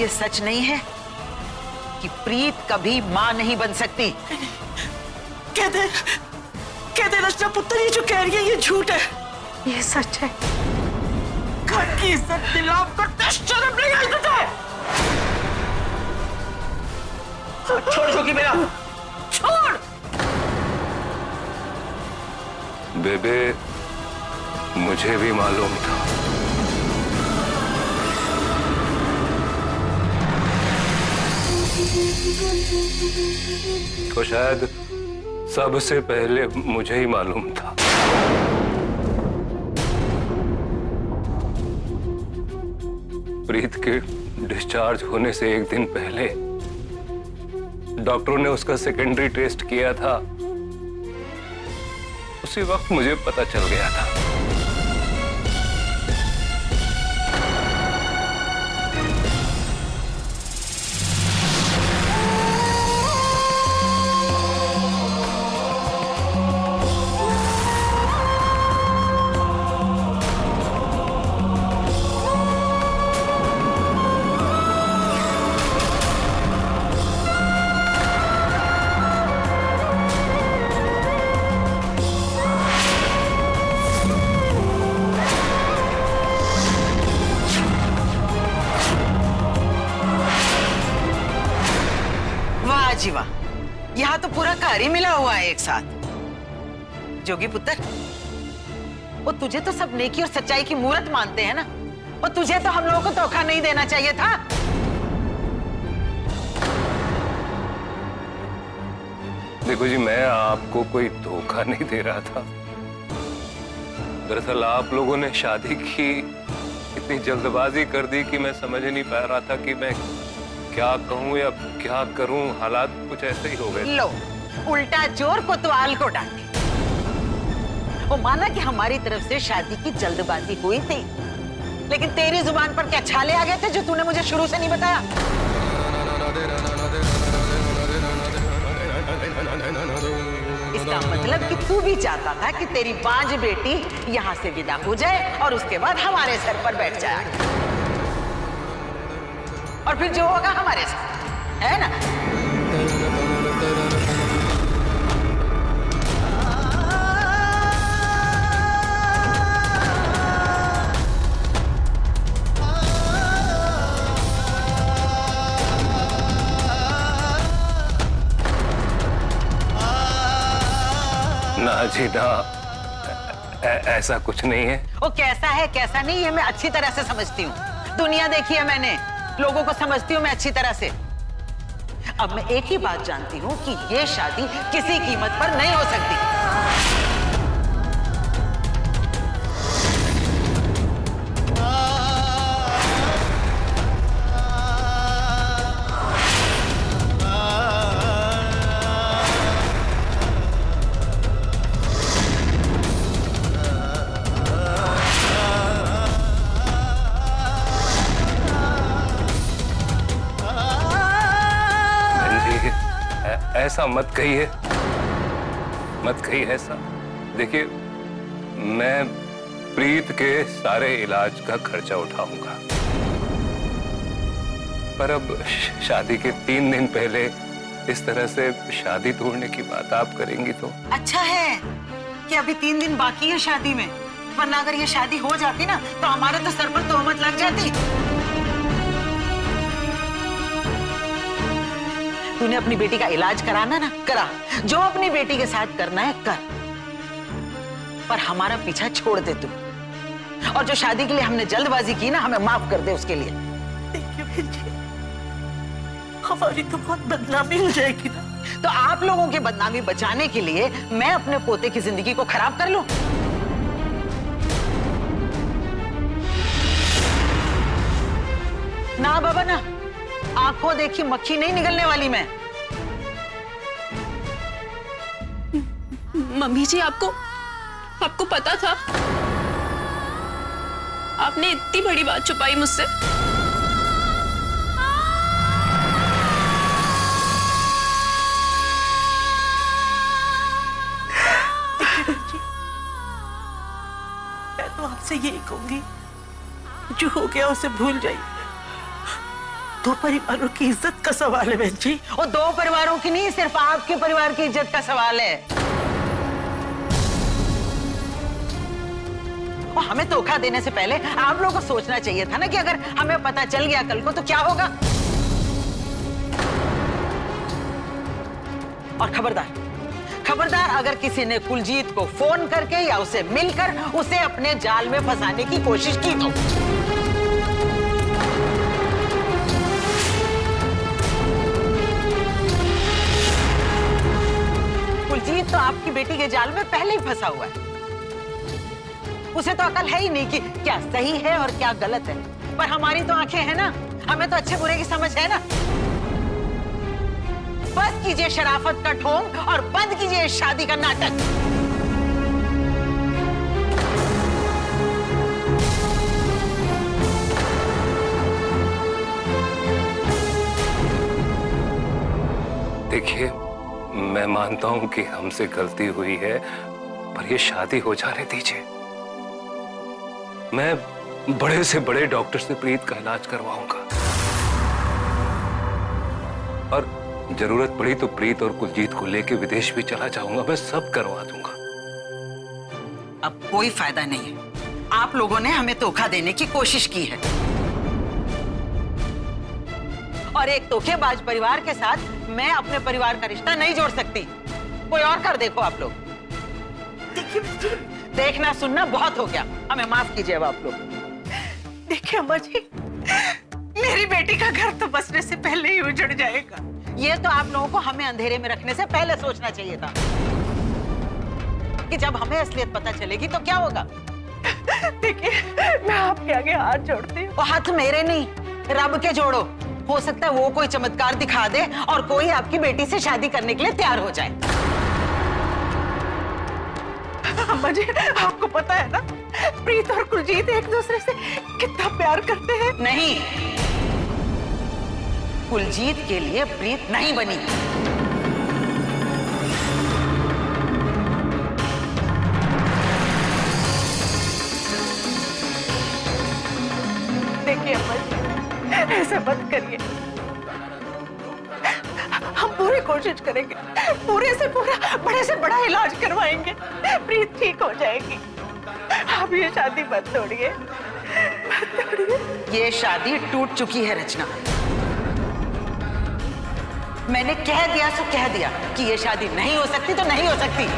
ये सच नहीं है कि प्रीत कभी मां नहीं बन सकती? कह दे रचना पुत्र, ये जो कह रही है ये झूठ है। ये सच है। घर की इज्जत दिलाव करते शर्म नहीं आई तुझे? छोड़ जोगी मेरा, छोड़। बेबे, मुझे भी मालूम था। तो शायद सबसे पहले मुझे ही मालूम था। प्रीत के डिस्चार्ज होने से एक दिन पहले डॉक्टरों ने उसका सेकेंडरी टेस्ट किया था। उसी वक्त मुझे पता चल गया था। जीवा, यहाँ तो पूरा घर ही मिला हुआ है एक साथ। जोगी पुत्र, वो तुझे तो सब नेकी और सच्चाई की मूरत मानते हैं ना, और तुझे तो हम लोगों को धोखा नहीं देना चाहिए था। देखो जी, मैं आपको कोई धोखा नहीं दे रहा था। दरअसल आप लोगों ने शादी की इतनी जल्दबाजी कर दी कि मैं समझ नहीं पा रहा था कि मैं क्या कहूं या क्या करूं। हालात कुछ ऐसे ही हो गए। लो, उल्टा चोर कोतवाल को डांटे। वो माना कि हमारी तरफ से शादी की जल्दबाजी हुई थी, लेकिन तेरी जुबान पर क्या छाले आ गए थे जो तूने मुझे शुरू से नहीं बताया? इसका मतलब कि तू भी चाहता था कि तेरी बांझ बेटी यहाँ से विदा हो जाए और उसके बाद हमारे सर पर बैठ जाए, और फिर जो होगा हमारे साथ, है ना? ना जी ना, ऐसा कुछ नहीं है। वो कैसा है कैसा नहीं है मैं अच्छी तरह से समझती हूँ। दुनिया देखी है मैंने, लोगों को समझती हूँ मैं अच्छी तरह से। अब मैं एक ही बात जानती हूँ कि ये शादी किसी कीमत पर नहीं हो सकती। ऐसा मत कहिए, मत कहिए ऐसा। देखिए, मैं प्रीत के सारे इलाज का खर्चा उठाऊंगा, पर अब शादी के 3 दिन पहले इस तरह से शादी तोड़ने की बात आप करेंगी तो? अच्छा है कि अभी 3 दिन बाकी है शादी में, वरना अगर ये शादी हो जाती ना तो हमारे तो सर पर तोहमत लग जाती। तूने अपनी बेटी का इलाज कराना ना करा, जो अपनी बेटी के साथ करना है कर, पर हमारा पीछा छोड़ दे तू। और जो शादी के लिए हमने जल्दबाजी की ना, हमें माफ कर दे उसके लिए। देखिए बहन जी, हमारी तो बहुत बदनामी हो जाएगी ना। तो आप लोगों की बदनामी बचाने के लिए मैं अपने पोते की जिंदगी को खराब कर लूं? ना बाबा ना, आंखों देखी मक्खी नहीं निकलने वाली मैं। मम्मी जी, आपको पता था? आपने इतनी बड़ी बात छुपाई मुझसे। मैं तो आपसे यही कहूंगी, जो हो गया उसे भूल जाइए। दो परिवारों की इज्जत का सवाल है बहन जी। और दो परिवारों की नहीं, सिर्फ आपके परिवार की इज्जत का सवाल है। और हमें धोखा देने से पहले आप लोगों को सोचना चाहिए था ना कि अगर हमें पता चल गया कल को तो क्या होगा। और खबरदार खबरदार, अगर किसी ने कुलजीत को फोन करके या उसे मिलकर उसे अपने जाल में फंसाने की कोशिश की तो कुलजीत तो आपकी बेटी के जाल में पहले ही फंसा हुआ है। उसे तो अकल है ही नहीं कि क्या सही है और क्या गलत है। पर हमारी तो आंखें हैं ना, हमें तो अच्छे बुरे की समझ है ना। बस कीजिए शराफत का ढोंग और बंद कीजिए शादी का नाटक। देखिए, मैं मानता हूं कि हमसे गलती हुई है, पर ये शादी हो जाने दीजिए। मैं बड़े से बड़े डॉक्टर से प्रीत का इलाज करवाऊंगा और जरूरत पड़ी तो प्रीत और कुलजीत को लेके विदेश भी चला जाऊंगा। मैं सब करवा दूंगा। अब कोई फायदा नहीं है। आप लोगों ने हमें धोखा देने की कोशिश की है और एक धोखेबाज परिवार के साथ मैं अपने परिवार का रिश्ता नहीं जोड़ सकती। कोई और कर देखो आप लोग। देखना सुनना बहुत हो गया, हमें माफ कीजिए अब आप लोग। देखिए अम्मा जी, मेरी बेटी का घर तो बसने से पहले ही उजड़ जाएगा। ये तो आप लोगों को हमें अंधेरे में रखने से पहले सोचना चाहिए था कि जब हमें असलियत पता चलेगी तो क्या होगा। देखिए, मैं आपके आगे हाथ जोड़ती हूँ। वो हाथ मेरे नहीं, रब के जोड़ो। हो सकता है वो कोई चमत्कार दिखा दे और कोई आपकी बेटी से शादी करने के लिए तैयार हो जाए। अम्मा जी, आपको पता है ना, प्रीत और कुलजीत एक दूसरे से कितना प्यार करते हैं। नहीं, कुलजीत के लिए प्रीत नहीं बनी। देखिए अम्मा जी, ऐसे मत करिए। हम पूरी कोशिश करेंगे, पूरे से पूरा बड़े से बड़ा इलाज करवाएंगे। प्रीत ठीक हो जाएगी। आप ये शादी मत तोड़िए, मत तोड़िए। ये शादी टूट चुकी है रचना। मैंने कह दिया सो कह दिया कि ये शादी नहीं हो सकती तो नहीं हो सकती।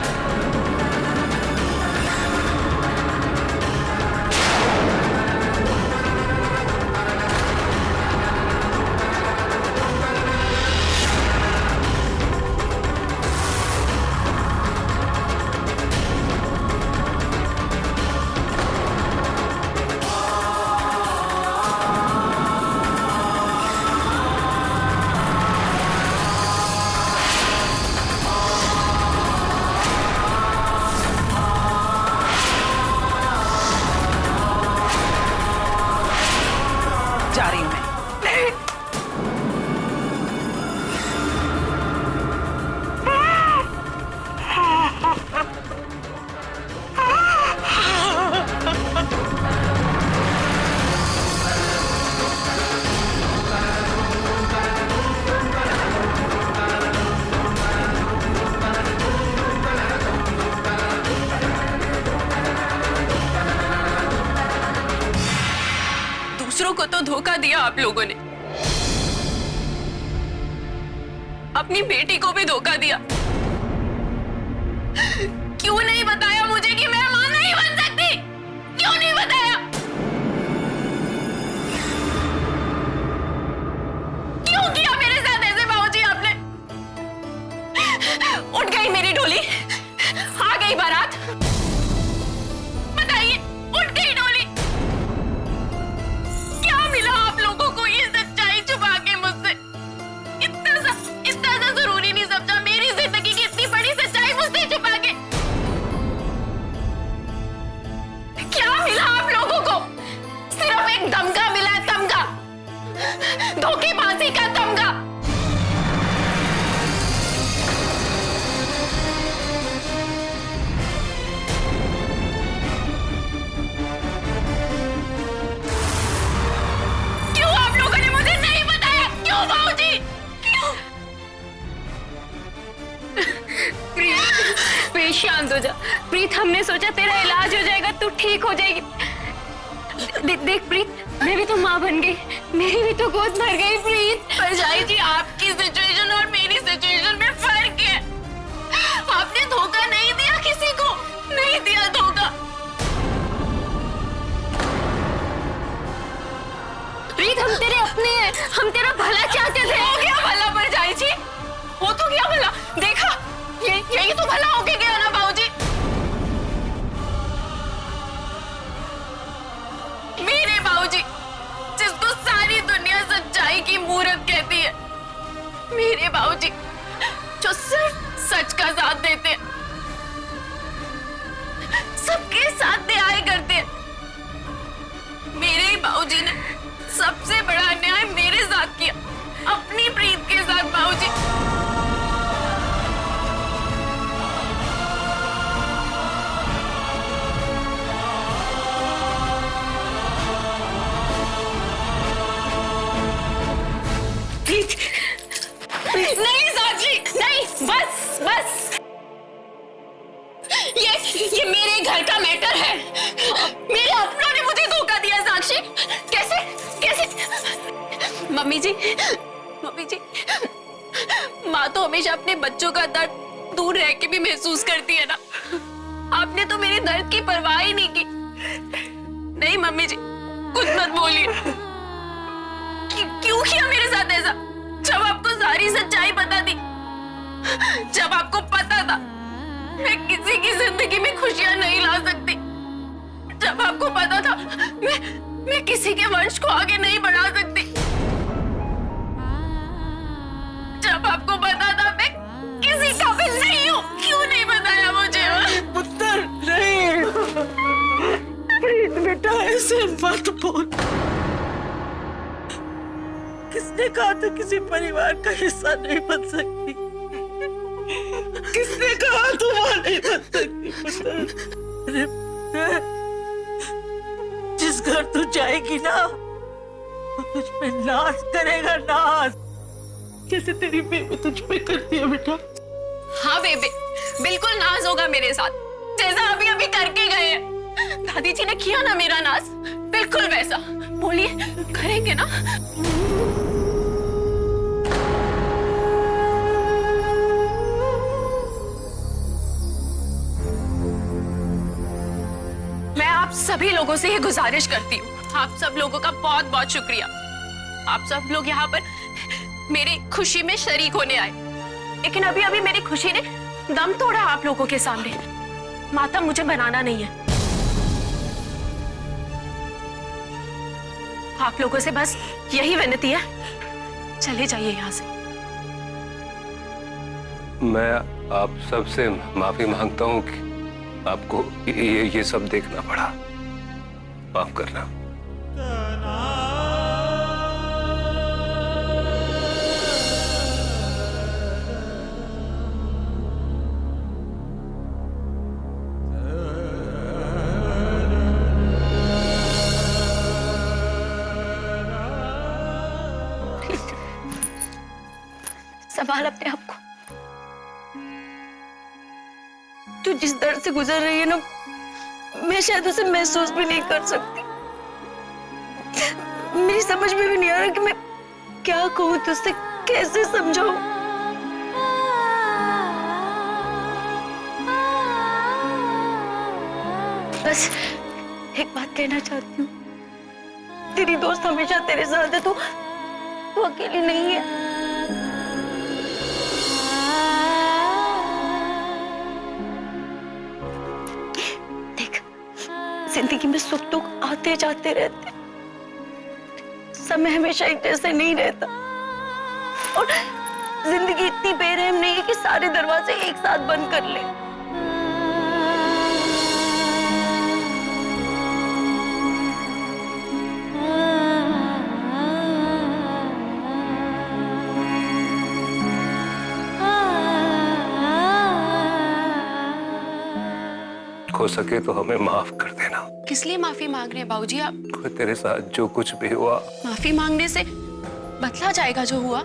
जा रही हूं मैं। दूसरों को तो धोखा दिया आप लोगों ने, अपनी बेटी को भी धोखा दिया। क्यों नहीं बताया मुझे कि मैं मां नहीं बन सकती? क्यों नहीं बताया? क्यों किया मेरे साथ ऐसे बाबूजी आपने? उठ गई मेरी डोली, आ गई बारात। बताइए, उठ गई डोली। क्या मिला आप लोगों को ये सच्चाई छुपा के मुझसे? इतना सा जरूरी नहीं समझा मेरी जिंदगी शांत हो जा। प्रीत, हमने सोचा तेरा इलाज हो जाएगा, तू ठीक हो जाएगी। देख प्रीत, मैं भी तो माँ बन गई, मेरी भी तो गोद भर गई प्रीत। परछाई जी, आपकी सिचुएशन और मेरी सिचुएशन में फर्क है। आपने धोखा नहीं दिया किसी को, नहीं दिया धोखा। प्रीत, हम तेरे अपने हैं, हम तेरा भला चाहते थे। हो गया भला परछाई जी, हो तो गया भला। देखा, यही तो भला होके गया ना बाबूजी। मेरे बाबूजी, जिसको सारी दुनिया सच्चाई की मूरत कहती है, मेरे बाबूजी जो सिर्फ सच का साथ देते हैं, सबके साथ न्याय करते हैं। मेरे बाबूजी ने सबसे बड़ा अन्याय मेरे साथ किया, अपनी प्रीत के साथ बाबूजी। नहीं साक्षी, नहीं, बस बस। ये मेरे घर का मैटर है। मेरे अपनों ने मुझे धोखा दिया साक्षी। कैसे कैसे? मम्मी जी, माँ तो हमेशा अपने बच्चों का दर्द दूर रह के भी महसूस करती है ना। आपने तो मेरे दर्द की परवाह ही नहीं की। नहीं मम्मी जी, कुछ मत बोलिए। क्यों किया मेरे साथ ऐसा? जब आपको सारी सच्चाई पता थी, जब आपको पता था मैं किसी की जिंदगी में खुशियां नहीं ला सकती, जब आपको पता था मैं किसी के वंश को आगे नहीं बढ़ा सकती, जब आपको पता था मैं किसी काबिल नहीं हूँ, क्यों नहीं बताया मुझे? पुत्र नहीं, प्रीत बेटा ऐसे मत बोल। किसने कहा तू किसी परिवार का हिस्सा नहीं बन सकती? किसने कहा तू मां नहीं बन सकती पुत्र? अरे जिस घर तू जाएगी ना, वो तुझ पे नाज करेगा, नाज, जैसे तेरी बेबी तुझ पे करती है बेटा। हाँ बेबे, बिल्कुल नाज होगा मेरे साथ, जैसा अभी अभी करके गए हैं। दादी जी ने किया ना मेरा नाज, बिल्कुल वैसा। बोलिए, करेंगे ना? मैं आप सभी लोगों से ये गुजारिश करती हूँ, आप सब लोगों का बहुत बहुत शुक्रिया। आप सब लोग यहाँ पर मेरी खुशी में शरीक होने आए, लेकिन अभी अभी मेरी खुशी ने दम तोड़ा आप लोगों के सामने। मातम मुझे बनाना नहीं है। आप लोगों से बस यही विनती है, चले जाइए यहाँ से। मैं आप सबसे माफी मांगता हूँ कि आपको ये सब देखना पड़ा। माफ करना। संभाल अपने आप को। तू जिस दर्द से गुजर रही है ना, मैं शायद उसे महसूस भी नहीं कर सकती। मेरी समझ में भी नहीं आ रहा कि मैं क्या कहूँ तुझसे, कैसे समझाऊं। बस एक बात कहना चाहती हूँ, तेरी दोस्त हमेशा तेरे साथ है, तू अकेली नहीं है। जिंदगी में सुख दुख आते जाते रहते, समय हमेशा एक जैसे नहीं रहता, और जिंदगी इतनी बेरहम नहीं है कि सारे दरवाजे एक साथ बंद कर ले। हो सके तो हमें माफ कर देना। किस लिए माफी मांग रहे हैं बाबूजी आप? तेरे साथ जो कुछ भी हुआ, माफी मांगने से बदला जाएगा जो हुआ।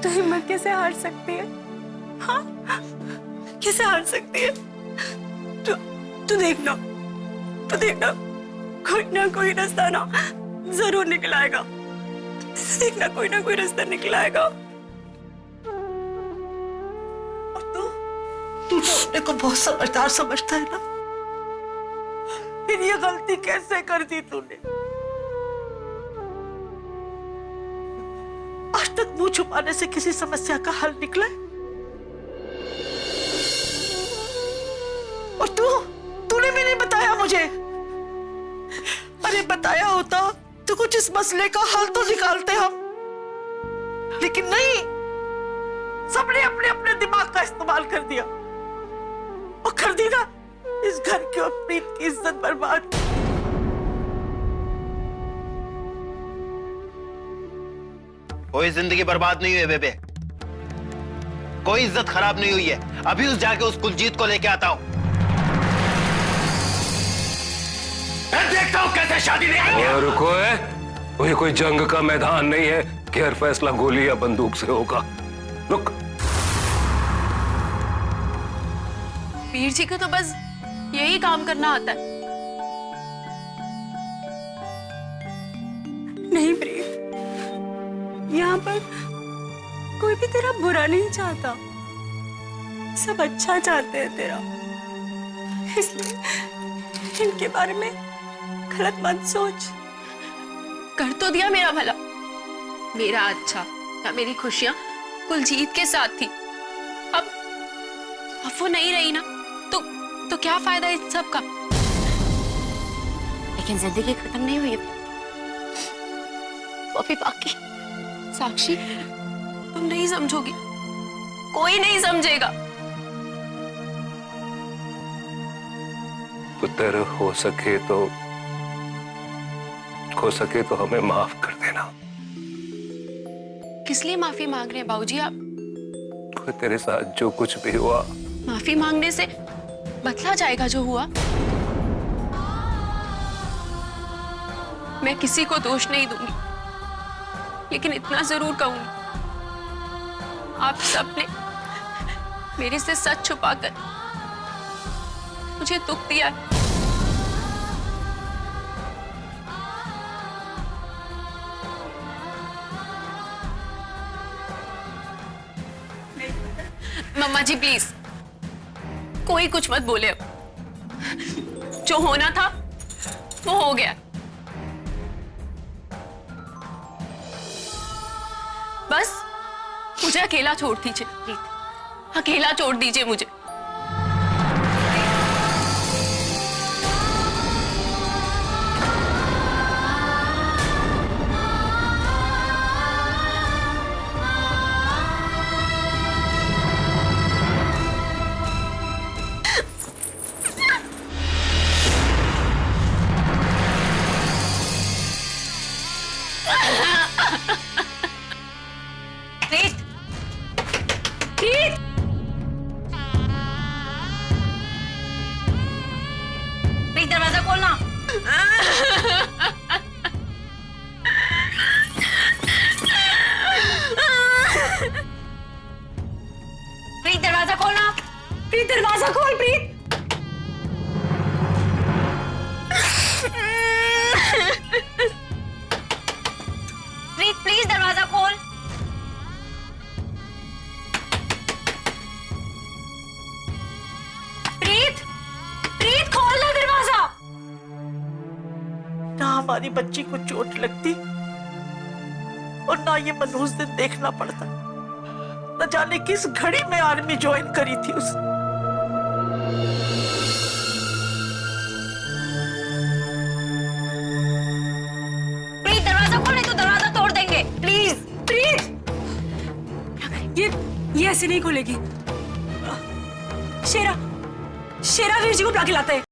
तो हिम्मत कैसे हार सकती है? हाँ, कैसे हार सकती है? तू देखना, तू देखना, कोई ना कोई रास्ता ना जरूर निकल आएगा। देखना, कोई ना कोई रास्ता निकल आएगा। और तू तो अपने को बहुत समझदार समझता है ना, फिर ये गलती कैसे कर दी तूने? आज तक मुंह छुपाने से किसी समस्या का हल निकला है? और तूने भी नहीं बताया मुझे। अरे बताया होता तो कुछ इस मसले का हल तो निकालते हम, लेकिन नहीं, सबने अपने अपने दिमाग का इस्तेमाल कर दिया और कर दी ना इस घर की और प्रीत की इज्जत बर्बाद। कोई जिंदगी बर्बाद नहीं हुई है बेबे, कोई इज्जत खराब नहीं हुई है। अभी उस जाके उस कुलजीत को लेके आता हूं, मैं देखता हूं कैसे शादी नहीं। और रुको है, वो ये कोई जंग का मैदान नहीं है कि हर फैसला गोली या बंदूक से होगा। रुक, वीर जी को तो बस यही काम करना आता है। नहीं प्रीत, यहाँ पर कोई भी तेरा बुरा नहीं चाहता, सब अच्छा चाहते हैं तेरा। इसलिए इनके बारे में गलत मत सोच। कर तो दिया मेरा भला, मेरा अच्छा या मेरी खुशियां कुलजीत के साथ थी। अब वो नहीं रही ना, तो क्या फायदा इस सब का? लेकिन जिंदगी खत्म नहीं हुई वो अभी बाकी। साक्षी, तुम नहीं समझोगी, कोई नहीं समझेगा। पुत्र, हो सके तो हमें माफ कर देना। किस लिए माफी मांग रहे हैं बाबूजी आप? तेरे साथ जो कुछ भी हुआ, माफी मांगने से बदला जाएगा जो हुआ? मैं किसी को दोष नहीं दूंगी, लेकिन इतना जरूर कहूंगी, आप सबने मेरे से सच छुपाकर मुझे दुख दिया है। मम्मा जी प्लीज, कोई कुछ मत बोले। अब जो होना था वो हो गया। बस मुझे अकेला छोड़ दीजिए प्लीज, अकेला छोड़ दीजिए मुझे। दरवाजा खोलना। प्रीत, दरवाजा खोलना। प्रीत, दरवाजा खोल। प्रीत, प्रीत प्लीज दरवाजा खोल। प्रीत, प्रीत खोल ना दरवाजा। ना हमारी बच्ची को चोट लगती और ना ये मनहूस दिन देखना पड़ता। न जाने किस घड़ी में आर्मी ज्वाइन करी थी उसने। प्रीत, दरवाजा खोल नहीं तो दरवाजा तोड़ देंगे। प्लीज प्लीज, ये ऐसे नहीं खोलेगी। शेरा वीर जी को बुला के लाते हैं।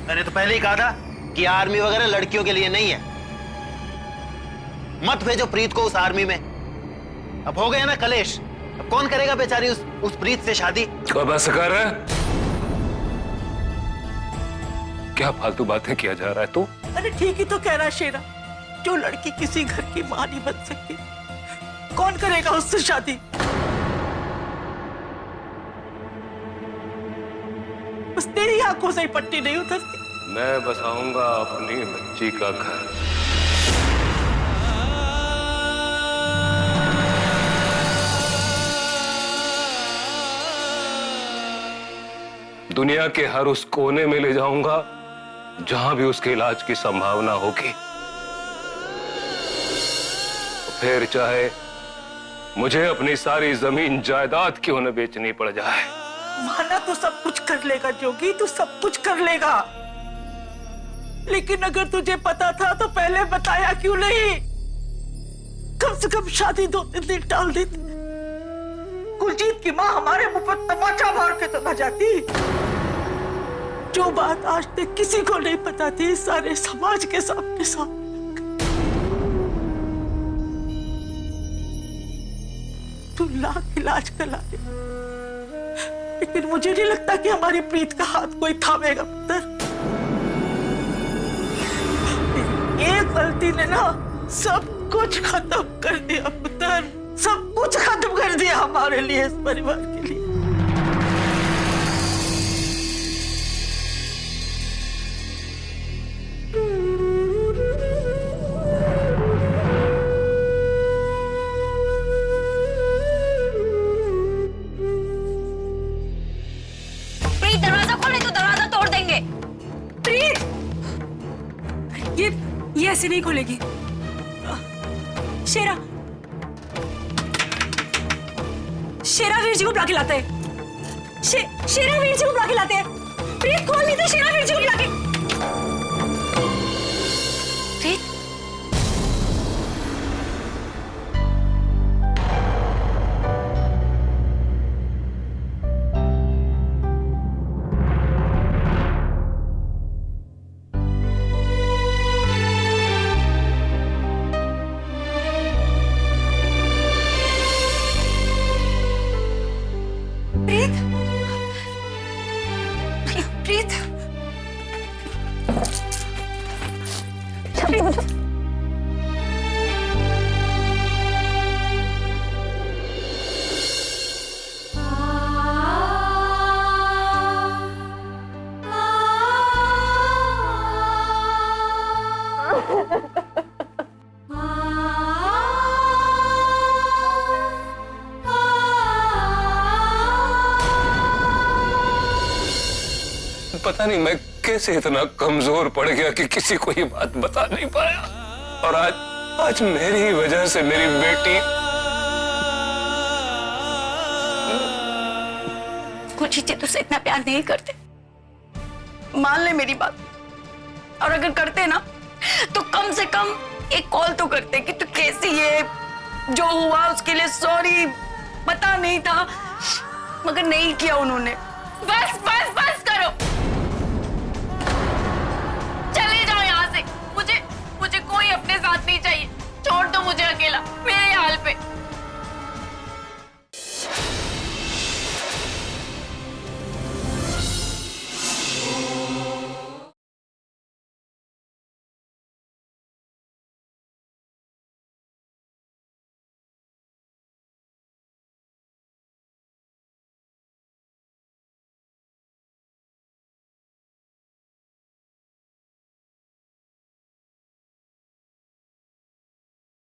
मैंने तो पहले ही कहा था कि आर्मी वगैरह लड़कियों के लिए नहीं है। मत भेजो प्रीत को उस आर्मी में। अब हो गया ना कलेश। अब कौन करेगा बेचारी उस प्रीत से शादी? तो बस कर। क्या फालतू बातें किया जा रहा है तू? अरे ठीक ही तो कह रहा शेरा, जो लड़की किसी घर की मां नहीं बन सकती, कौन करेगा उससे शादी? बस तेरी आंखों से ही पट्टी नहीं उतरती। मैं बसाऊंगा अपनी बच्ची का घर। दुनिया के हर उस कोने में ले जाऊंगा जहां भी उसके इलाज की संभावना होगी। फिर चाहे मुझे अपनी सारी जमीन जायदाद क्यों न बेचनी पड़ जाए। माना तो सब कुछ कर लेगा जोगी, तू सब कुछ कर लेगा, लेकिन अगर तुझे पता था तो पहले बताया क्यों नहीं? कम से कम शादी 2-3 दिन टाल देती। कुलजीत की मां हमारे मुंह पर तमाचा मार के तो न जाती। जो बात आज तक किसी को नहीं पता थी, सारे समाज के सामने तू लाख इलाज करा दे, लेकिन मुझे नहीं लगता कि हमारी प्रीत का हाथ कोई थामेगा पुत्र। एक गलती ने ना सब कुछ खत्म कर दिया पुत्र, सब कुछ खत्म कर दिया हमारे लिए, इस परिवार के लिए। प्रीत दरवाजा खोल नहीं तो दरवाजा तोड़ देंगे। प्रीत, ये ऐसे नहीं खोलेगी। शेरा वीर जी को बुला के लाते हैं। शेरा वीर जी को बुला के लाते हैं। प्रीत खोल नहीं तो शेरा वीर जी को बुला के। प्रीत, प्रीत, पता नहीं मैं कैसे इतना कमजोर पड़ गया कि किसी को ये बात बता नहीं पाया, और आज मेरी ही वजह से मेरी बेटी। कुछ चीजें तुझसे इतना प्यार नहीं करते, मान ले मेरी बात। और अगर करते ना तो कम से कम एक कॉल तो करते कि तू कैसी है, जो हुआ उसके लिए सॉरी, पता नहीं था, मगर नहीं किया उन्होंने। बस बस बस करो, चले जाओ यहाँ से। मुझे कोई अपने साथ नहीं चाहिए, छोड़ दो मुझे अकेला।